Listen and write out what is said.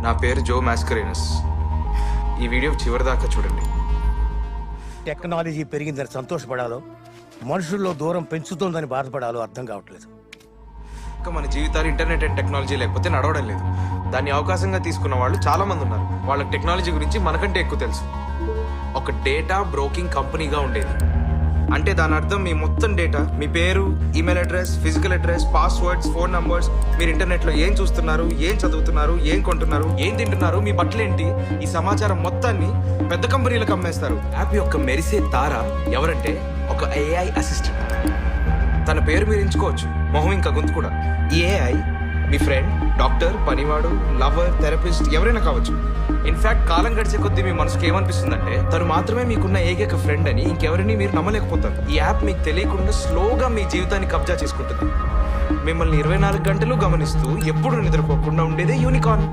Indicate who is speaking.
Speaker 1: నా పేరు జో మాస్కరేనస్. ఈ వీడియో చివరిదాకా చూడండి.
Speaker 2: టెక్నాలజీ పెరిగిందని సంతోషపడాలో, మనుషుల్లో దూరం పెంచుతోందని బాధపడాలో అర్థం కావట్లేదు.
Speaker 1: ఇంకా మన జీవితాలు ఇంటర్నెట్ అండ్ టెక్నాలజీ లేకపోతే నడవడం లేదు. దాన్ని అవకాశంగా తీసుకున్న వాళ్ళు చాలా మంది ఉన్నారు. వాళ్ళకి టెక్నాలజీ గురించి మనకంటే ఎక్కువ తెలుసు. ఒక డేటా బ్రోకింగ్ కంపెనీగా ఉండేది. అంటే దాని అర్థం మీ మొత్తం డేటా, మీ పేరు, email address, physical address, passwords, phone numbers, మీరు ఇంటర్నెట్లో ఏం చూస్తున్నారు, ఏం చదువుతున్నారు, ఏం కొంటున్నారు, ఏం తింటున్నారు, మీ బట్టలేంటి, ఈ సమాచారం మొత్తాన్ని పెద్ద కంపెనీలకు అమ్మేస్తారు. యాప్ యొక్క మెరిసే తార ఎవరంటే ఒక ఏఐ అసిస్టెంట్. తన పేరు మీరు ఎంచుకోవచ్చు, మొహం ఇంకా గొంతు కూడా. ఈ ఏఐ మీ ఫ్రెండ్, డాక్టర్, పనివాడు, లవర్, థెరపిస్ట్ ఎవరైనా కావచ్చు. ఇన్ఫాక్ట్ కాలం గడిచే కొద్దీ మీ మనసుకి ఏమనిపిస్తుందంటే తను మాత్రమే మీకున్న ఏకైక ఫ్రెండ్ అని ఇంకెవరిని మీరు నమ్మలేకపోతారు. ఈ యాప్ మీకు తెలియకుండా స్లోగా మీ జీవితాన్ని కబ్జా చేసుకుంటుంది. మిమ్మల్ని 24 గంటలు గమనిస్తూ ఎప్పుడు నిద్రపోకుండా ఉండేదే యూనికార్న్.